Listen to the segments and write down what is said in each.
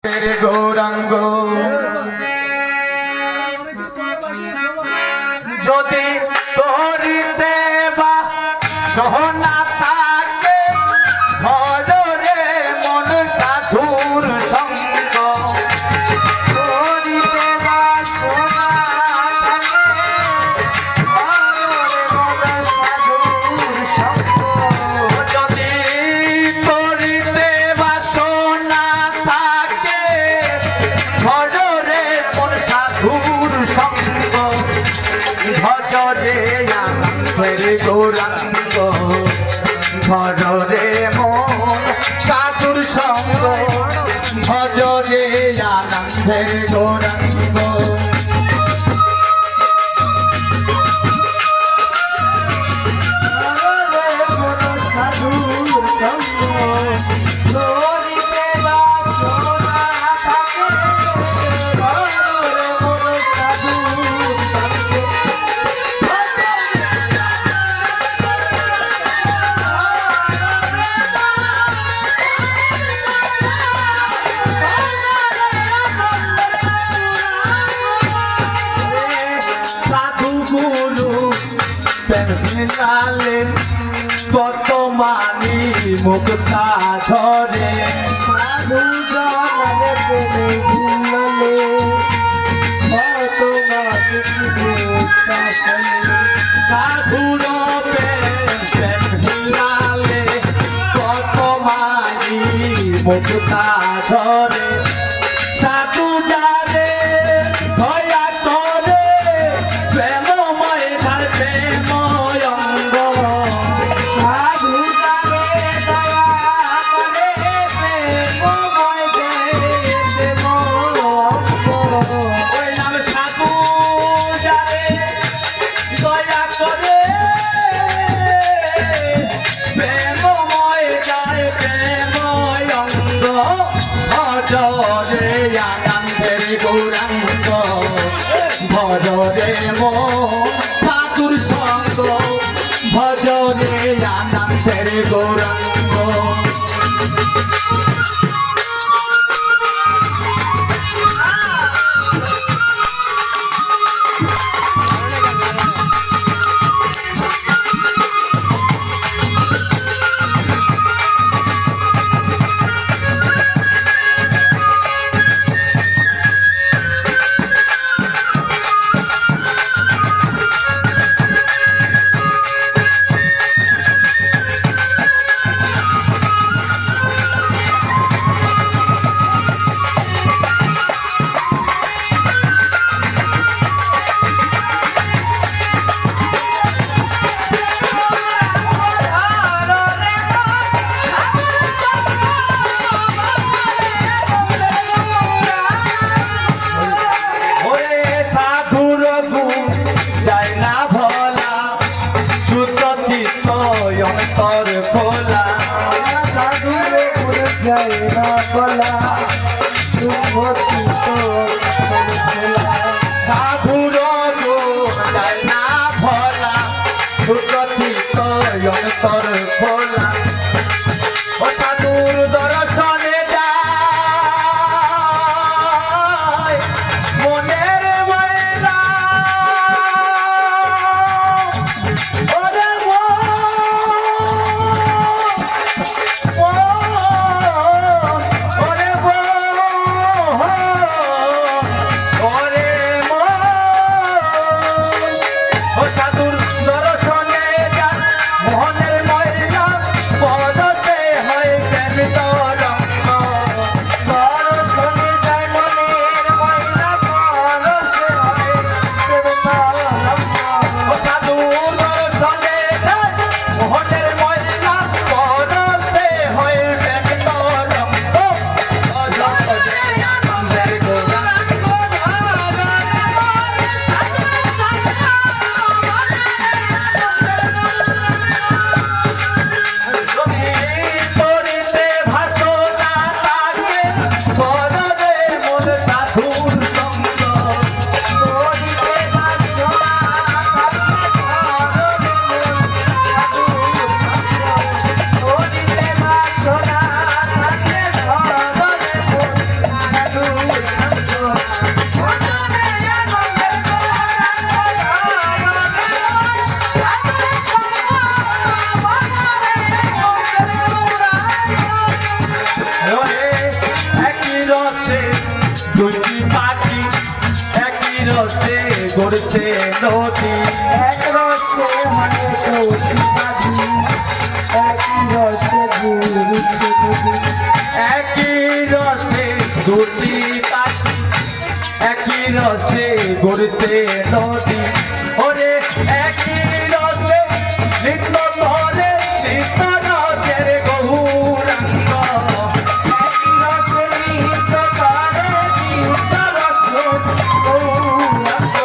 গৌরাঙ্গ যদি করিতে বা সোনা থাকে ভজরে মন সাধুর সঙ্গ করিতে বা সোনা থাকে ভজরে মন সাধুর সঙ্গ যদি করিতে বা সোনা থাকে ভজরে মন সাধুর সঙ্গ ভজরে আনন্দের গৌরাঙ্গ ভজরে মন সাধুর সঙ্গ ভজরে আনন্দের গৌরাঙ্গ সাধুর সঙ্গ কত মানি মুক্তা ঝরে সাধু জনে প্রেমে ভুললে কত মানি মুক্তা ঝরে সাধুর প্রেম ভিলালে কত মানি মুক্তা ঝরে সাধু জানে ভয়া করে প্রেমময় ধার প্রেময় অঙ্গ ভজরে আনন্দের গৌরাঙ্গ ভজরে মন সাধুর সঙ্গ ভজরে আনন্দের গৌরাঙ্গ অন্তর খোলা সাধুরে পুরে যায় না বলা শুভ চিত্ত খোলা সাধুর যায় না ভোলা শুভ চিত্ত অন্তর খোলা ও সাধুর দর্শনে যায় মনের ময়লা গড়ছে নদী এক রসে মানে কৌশি বাঁধি একই রসে ঘুরছে নদী একই রসে দুটি পাখি একই রসে গড়তে নদী ওরে একই রসে নিত্য ধরে নিত্য রসের গৌরাঙ্গ একই রসে নিত্য করে নিত্য রসে গৌরাঙ্গ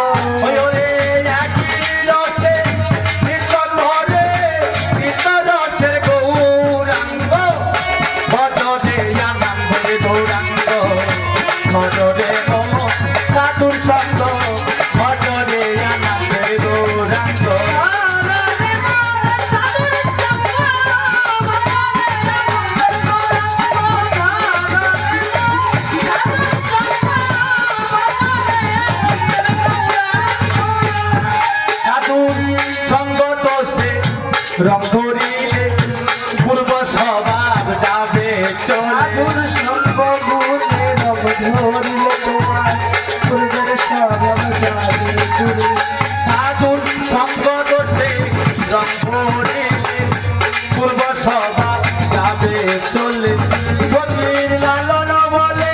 ওই ওরে একই রসে নিত্য ধরে নিত্য রসের গৌরাঙ্গ ভজরে আনন্দের গৌরাঙ্গ ভজরে ও সাধুর সঙ্গ ভজরে আনন্দের গৌরাঙ্গ সাধুর সঙ্গ দোষে রং ধরিলে পূর্ব স্বভাব যাবে চলে সাধুর সঙ্গ গুণে রব ধরিলে তোমার পূর্বের স্বভাব যাবে দূরে সাধুর সঙ্গ দোষে রং ধরিলে পূর্ব স্বভাব যাবে চলে গভীর লালন বলে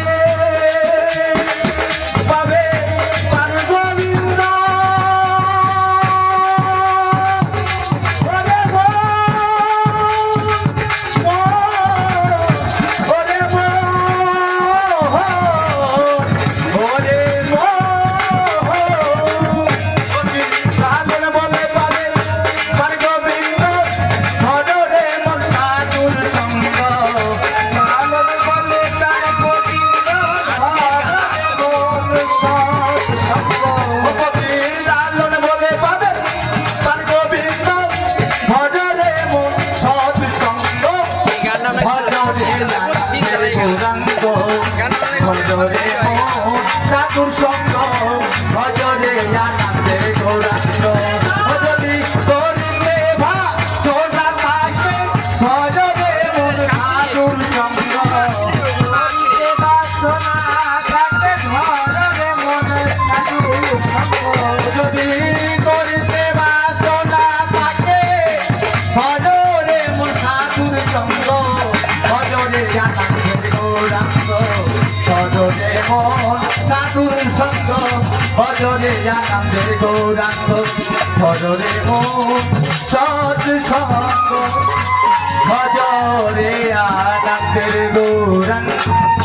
পাবে পার গোবিন্দ ওরে লালন বলে পাবে পার গোবিন্দ ভজরে মন সৎ সঙ্গ ভজরে গৌরাঙ্গ ভজরে মন সাধুর সঙ্গ ভজরে আনন্দের গৌরাঙ্গ ভজরি করিলে ভা সোনা থাকে ভজরে মন সাধুর সঙ্গ করিতে বাসনা থাকে ধরে মনে সাধুর সঙ্গ যদি করিতে বাসনা থাকে ভজরে মন সাধুর সঙ্গ ভজরে আনন্দের গৌরাঙ্গ ভজরে মন সাধুর সঙ্গ ভজরে আনন্দের গৌরাঙ্গ ভজরে মন সৎ সঙ্গ ভজরে আনন্দের গৌরাঙ্গ